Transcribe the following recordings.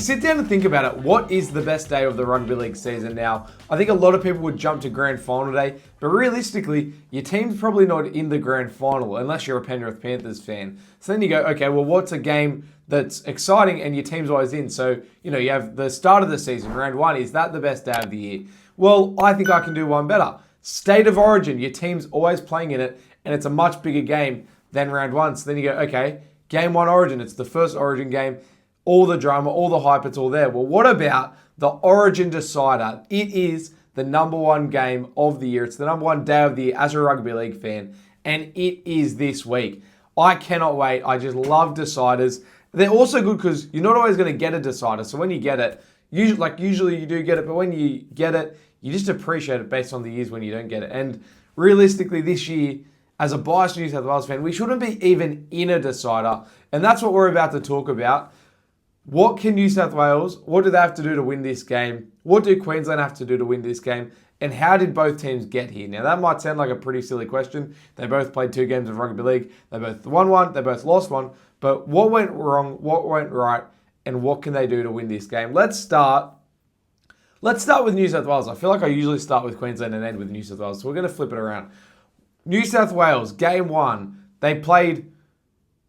sit down and think about it, what is the best day of the rugby league season now? I think a lot of people would jump to grand final day, but realistically, your team's probably not in the grand final unless you're a Penrith Panthers fan. So then you go, okay, well, what's a game that's exciting and your team's always in? So, you have the start of the season, round one. Is that the best day of the year? Well, I think I can do one better. State of Origin, your team's always playing in it, and it's a much bigger game than round one. So then you go, okay, game one Origin, it's the first Origin game. All the drama, all the hype, it's all there. Well, what about the Origin Decider? It is the number one game of the year. It's the number one day of the year as a rugby league fan, and it is this week. I cannot wait. I just love deciders. They're also good because you're not always going to get a decider. So when you get it, usually you do get it, but when you get it, you just appreciate it based on the years when you don't get it. And realistically, this year, as a biased New South Wales fan, we shouldn't be even in a decider, and that's what we're about to talk about. What can New South Wales, what do they have to do to win this game? What do Queensland have to do to win this game? And how did both teams get here? Now, that might sound like a pretty silly question. They both played 2 games of rugby league. They both won one. They both lost one. But what went wrong? What went right? And what can they do to win this game? Let's start with New South Wales. I feel like I usually start with Queensland and end with New South Wales. So we're going to flip it around. New South Wales, game one. They played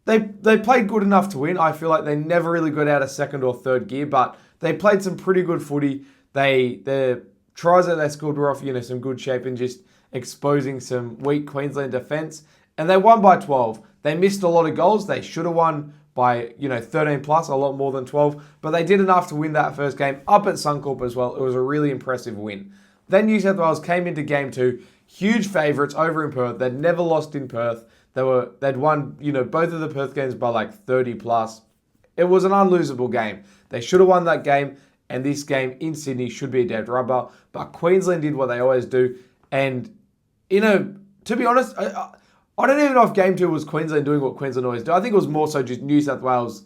good enough to win. I feel like they never really got out of second or third gear, but they played some pretty good footy. The tries that they scored were off, some good shape and just exposing some weak Queensland defence. And they won by 12. They missed a lot of goals. They should have won by, 13 plus, a lot more than 12. But they did enough to win that first game up at Suncorp as well. It was a really impressive win. Then New South Wales came into game two, huge favourites over in Perth. They'd never lost in Perth. They'd won, both of the Perth games by like 30 plus. It was an unlosable game. They should have won that game, and this game in Sydney should be a dead rubber. But Queensland did what they always do. And, to be honest, I don't even know if game two was Queensland doing what Queensland always do. I think it was more so just New South Wales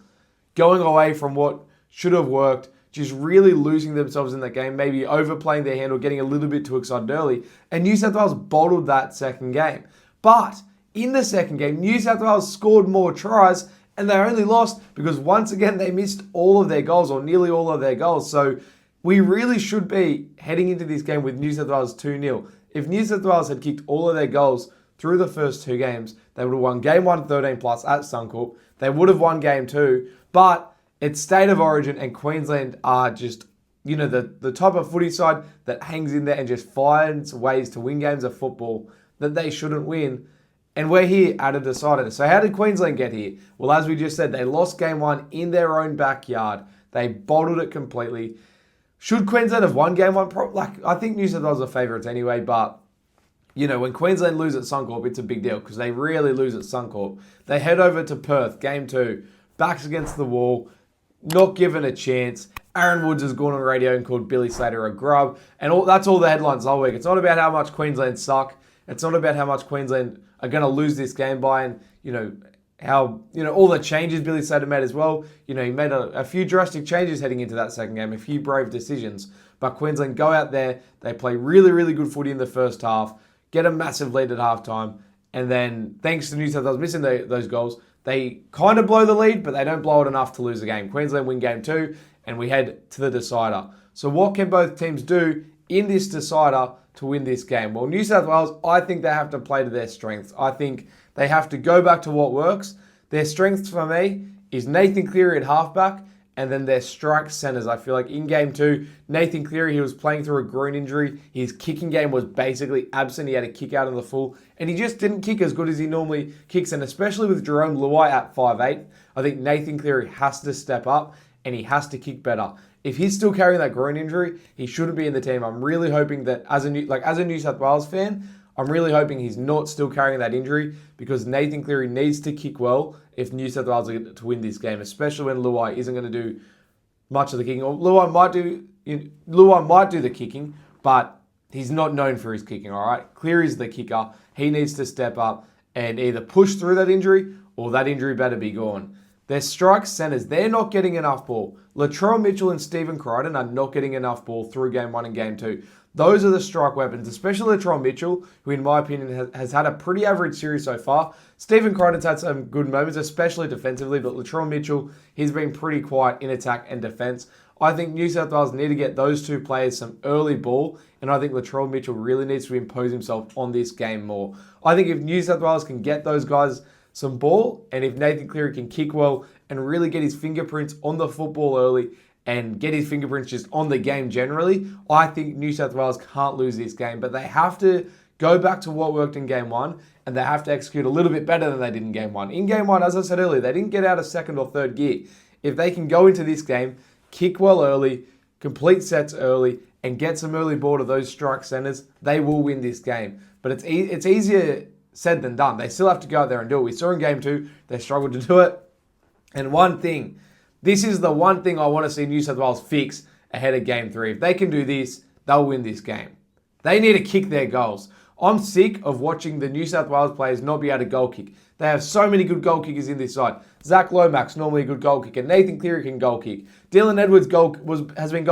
going away from what should have worked, just really losing themselves in that game, maybe overplaying their hand or getting a little bit too excited early. And New South Wales bottled that second game. But in the second game, New South Wales scored more tries and they only lost because once again they missed all of their goals or nearly all of their goals. So we really should be heading into this game with New South Wales 2-0. If New South Wales had kicked all of their goals through the first 2 games, they would have won game 1 13 plus at Suncorp. They would have won game 2, but it's State of Origin and Queensland are just, the type of footy side that hangs in there and just finds ways to win games of football that they shouldn't win. And we're here at a decider. So how did Queensland get here? Well, as we just said, they lost game 1 in their own backyard. They bottled it completely. Should Queensland have won game 1? I think New South Wales are favourites anyway, but when Queensland lose at Suncorp, it's a big deal because they rarely lose at Suncorp. They head over to Perth, game 2, backs against the wall, not given a chance. Aaron Woods has gone on radio and called Billy Slater a grub, and that's all the headlines all week. It's not about how much Queensland suck. It's not about how much Queensland are going to lose this game by, and how all the changes Billy Slater made as well. He made a few drastic changes heading into that second game, a few brave decisions. But Queensland go out there, they play really, really good footy in the first half, get a massive lead at halftime, and then thanks to New South Wales missing those goals, they kind of blow the lead, but they don't blow it enough to lose the game. Queensland win game 2, and we head to the decider. So what can both teams do in this decider to win this game? Well, New South Wales, I think they have to play to their strengths. I think they have to go back to what works. Their strengths for me is Nathan Cleary at halfback, and then their strike centers. I feel like in game 2, Nathan Cleary, he was playing through a groin injury. His kicking game was basically absent. He had a kick out in the full, and he just didn't kick as good as he normally kicks. And especially with Jerome Luai at 5'8", I think Nathan Cleary has to step up and he has to kick better. If he's still carrying that groin injury, he shouldn't be in the team. I'm really hoping that as a New South Wales fan, I'm really hoping he's not still carrying that injury because Nathan Cleary needs to kick well if New South Wales are to win this game, especially when Luai isn't going to do much of the kicking. Or Luai might do the kicking, but he's not known for his kicking, all right? Cleary's the kicker. He needs to step up and either push through that injury or that injury better be gone. Their strike centers, they're not getting enough ball. Latrell Mitchell and Stephen Crichton are not getting enough ball through game 1 and game 2. Those are the strike weapons, especially Latrell Mitchell, who in my opinion has had a pretty average series so far. Stephen Crichton's had some good moments, especially defensively, but Latrell Mitchell, he's been pretty quiet in attack and defense. I think New South Wales need to get those two players some early ball, and I think Latrell Mitchell really needs to impose himself on this game more. I think if New South Wales can get those guys some ball, and if Nathan Cleary can kick well and really get his fingerprints on the football early, and get his fingerprints just on the game generally, I think New South Wales can't lose this game. But they have to go back to what worked in Game 1, and they have to execute a little bit better than they did in Game 1. In Game 1, as I said earlier, they didn't get out of second or third gear. If they can go into this game, kick well early, complete sets early, and get some early ball to those strike centers, they will win this game. But it's easier said than done. They still have to go out there and do it. We saw in Game 2, they struggled to do it. And this is the one thing I want to see New South Wales fix ahead of Game 3. If they can do this, they'll win this game. They need to kick their goals. I'm sick of watching the New South Wales players not be able to goal kick. They have so many good goal kickers in this side. Zach Lomax, normally a good goal kicker. Nathan Cleary can goal kick. Dylan Edwards has been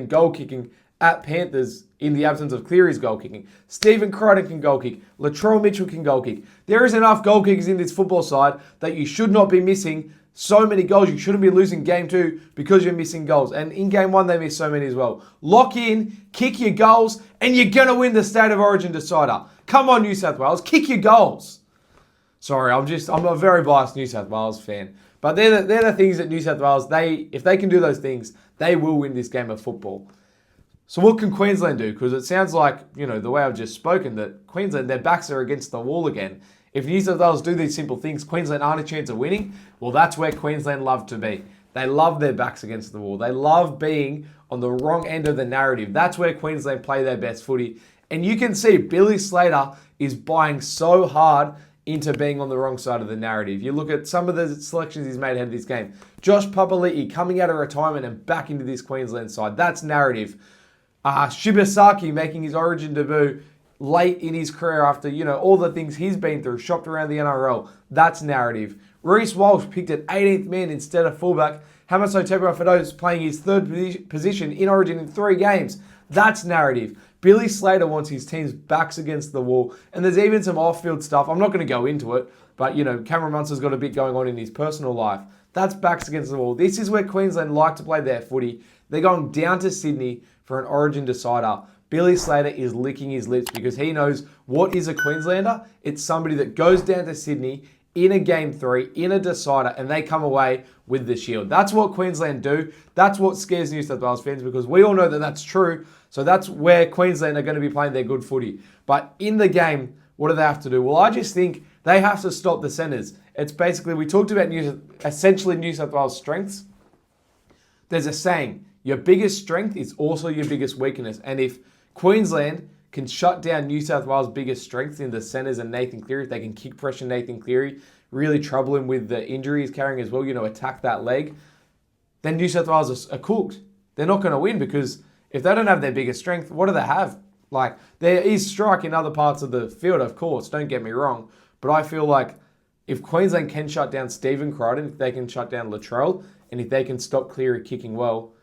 goal kicking at Panthers in the absence of Cleary's goal kicking. Stephen Crichton can goal kick. Latrell Mitchell can goal kick. There is enough goal kickers in this football side that you should not be missing so many goals. You shouldn't be losing Game 2 because you're missing goals. And in Game 1, they missed so many as well. Lock in, kick your goals, and you're going to win the State of Origin decider. Come on, New South Wales, kick your goals. Sorry, I'm a very biased New South Wales fan. But they're the things that New South Wales, if they can do those things, they will win this game of football. So what can Queensland do? Because it sounds like, the way I've just spoken, that Queensland, their backs are against the wall again. If New South Wales do these simple things, Queensland aren't a chance of winning. Well, that's where Queensland love to be. They love their backs against the wall. They love being on the wrong end of the narrative. That's where Queensland play their best footy. And you can see Billy Slater is buying so hard into being on the wrong side of the narrative. You look at some of the selections he's made ahead of this game. Josh Papali'i coming out of retirement and back into this Queensland side. That's narrative. Shibasaki making his Origin debut late in his career after, all the things he's been through, shopped around the NRL. That's narrative. Reece Walsh picked at 18th man instead of fullback. Hamaso Tabuai-Fidow is playing his third position in Origin in 3 games. That's narrative. Billy Slater wants his team's backs against the wall. And there's even some off-field stuff. I'm not going to go into it, but, Cameron Munster's got a bit going on in his personal life. That's backs against the wall. This is where Queensland like to play their footy. They're going down to Sydney for an Origin decider. Billy Slater is licking his lips because he knows what is a Queenslander. It's somebody that goes down to Sydney in a Game 3, in a decider, and they come away with the shield. That's what Queensland do. That's what scares New South Wales fans because we all know that that's true. So that's where Queensland are going to be playing their good footy. But in the game, what do they have to do? Well, I just think they have to stop the centres. It's basically, we talked about essentially New South Wales' strengths. There's a saying, your biggest strength is also your biggest weakness. And if Queensland can shut down New South Wales' biggest strengths in the centres and Nathan Cleary, if they can kick pressure Nathan Cleary, really trouble him with the injury he's carrying as well, attack that leg, then New South Wales are cooked. They're not going to win because if they don't have their biggest strength, what do they have? Like, there is strike in other parts of the field, of course, don't get me wrong. But I feel like if Queensland can shut down Stephen Crichton, if they can shut down Latrell, and if they can stop Cleary kicking well,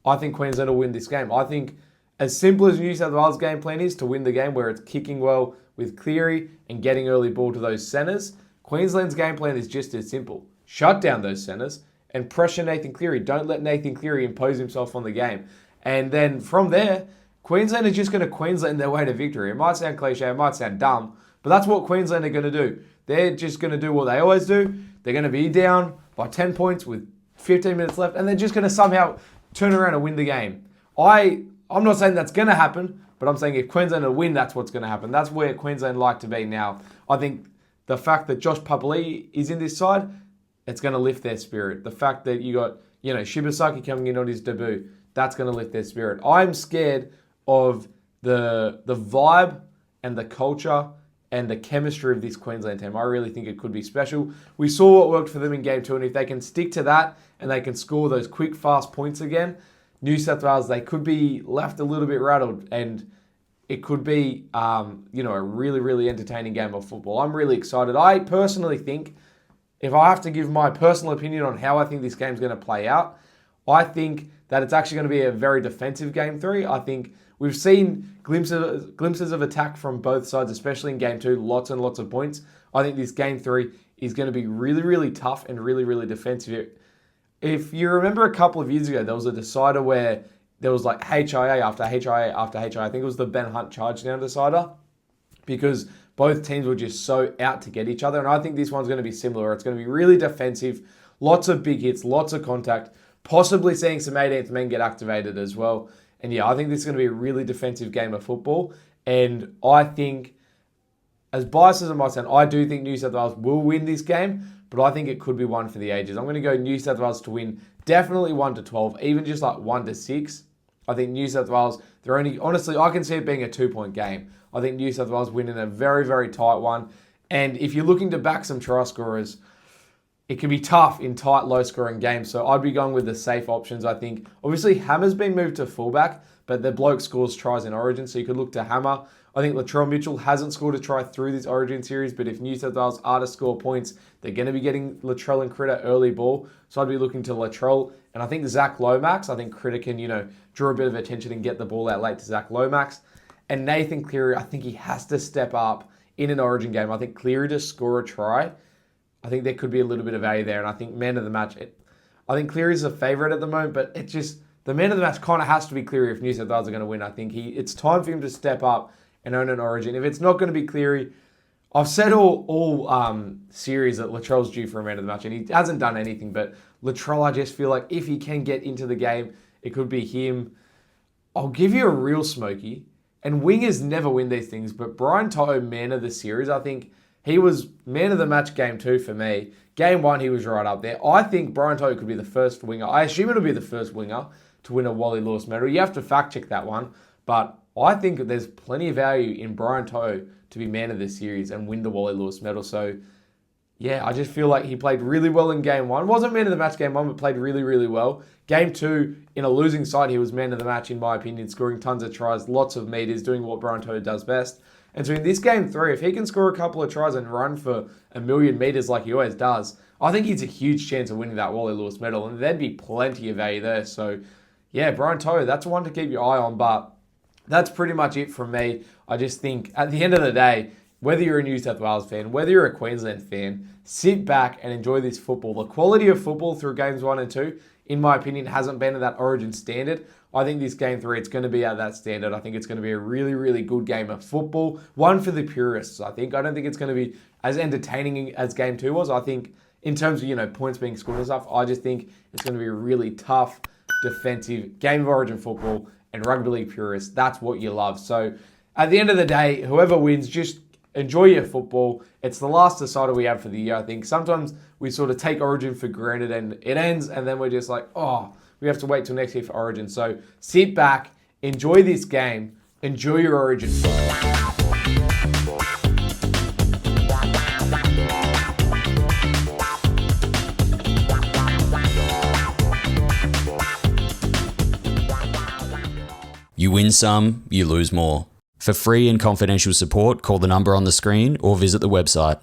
I think Queensland will win this game. I think as simple as New South Wales' game plan is to win the game where it's kicking well with Cleary and getting early ball to those centres, Queensland's game plan is just as simple. Shut down those centres and pressure Nathan Cleary. Don't let Nathan Cleary impose himself on the game. And then from there, Queensland is just going to Queensland their way to victory. It might sound cliche, it might sound dumb, but that's what Queensland are going to do. They're just going to do what they always do. They're going to be down by 10 points with 15 minutes left, and they're just going to somehow turn around and win the game. I'm not saying that's going to happen, but I'm saying if Queensland will win, that's what's going to happen. That's where Queensland like to be now. I think the fact that Josh Papali'i is in this side, it's going to lift their spirit. The fact that you got, Shibasaki coming in on his debut, that's going to lift their spirit. I'm scared of the vibe and the culture and the chemistry of this Queensland team. I really think it could be special. We saw what worked for them in Game 2, and if they can stick to that and they can score those quick, fast points again, New South Wales, they could be left a little bit rattled, and it could be, a really, really entertaining game of football. I'm really excited. I personally think, if I have to give my personal opinion on how I think this game's going to play out, I think that it's actually going to be a very defensive game 3. I think we've seen glimpses of attack from both sides, especially in game 2, lots and lots of points. I think this game 3 is going to be really, really tough and really, really defensive. If you remember a couple of years ago, there was a decider where there was like HIA after HIA after HIA. I think it was the Ben Hunt charge down decider, because both teams were just so out to get each other. And I think this one's going to be similar. It's going to be really defensive, lots of big hits, lots of contact, possibly seeing some 18th men get activated as well. And yeah, I think this is going to be a really defensive game of football. And I think, as biased as I might sound, I do think New South Wales will win this game, but I think it could be one for the ages. I'm going to go New South Wales to win, definitely 1-12, even just like 1-6. I think New South Wales, honestly, I can see it being a 2-point game. I think New South Wales win in a very, very tight one. And if you're looking to back some try scorers, it can be tough in tight, low-scoring games. So I'd be going with the safe options, I think. Obviously, Hammer's been moved to fullback, but the bloke scores tries in Origin, so you could look to Hammer. I think Latrell Mitchell hasn't scored a try through this Origin series, but if New South Wales are to score points, they're going to be getting Latrell and Critter early ball. So I'd be looking to Latrell. And I think Zach Lomax, I think Critter can, draw a bit of attention and get the ball out late to Zach Lomax. And Nathan Cleary, I think he has to step up in an Origin game. I think Cleary to score a try, I think there could be a little bit of value there. And I think man of the match, I think Cleary's a favourite at the moment, but the man of the match kind of has to be Cleary if New South Wales are going to win. I think it's time for him to step up and own an Origin. If it's not going to be Cleary, I've said all series that Latrell's due for a man of the match, and he hasn't done anything. But Latrell, I just feel like if he can get into the game, it could be him. I'll give you a real smoky, and wingers never win these things, but Brian To'o, man of the series, I think he was man of the match game 2 for me. Game 1, he was right up there. I think Brian To'o could be the first winger. I assume it'll be the first winger to win a Wally Lewis medal. You have to fact check that one, but I think there's plenty of value in Brian To'o to be man of the series and win the Wally Lewis medal. So, yeah, I just feel like he played really well in game 1. Wasn't man of the match game 1, but played really, really well. Game 2, in a losing side, he was man of the match, in my opinion, scoring tons of tries, lots of meters, doing what Brian To'o does best. And so in this game 3, if he can score a couple of tries and run for 1,000,000 meters like he always does, I think he's a huge chance of winning that Wally Lewis medal, and there'd be plenty of value there. So, yeah, Brian To'o, that's one to keep your eye on, but that's pretty much it from me. I just think at the end of the day, whether you're a New South Wales fan, whether you're a Queensland fan, sit back and enjoy this football. The quality of football through games 1 and 2, in my opinion, hasn't been at that Origin standard. I think this game 3, it's going to be at that standard. I think it's going to be a really, really good game of football. One for the purists, I think. I don't think it's going to be as entertaining as game 2 was. I think in terms of, points being scored and stuff, I just think it's going to be a really tough, defensive game of Origin football, and rugby league purists, that's what you love. So at the end of the day, whoever wins, just enjoy your football. It's the last decider we have for the year, I think. Sometimes we sort of take Origin for granted and it ends, and then we're just like, we have to wait till next year for Origin. So sit back, enjoy this game, enjoy your Origin football. You win some, you lose more. For free and confidential support, call the number on the screen or visit the website.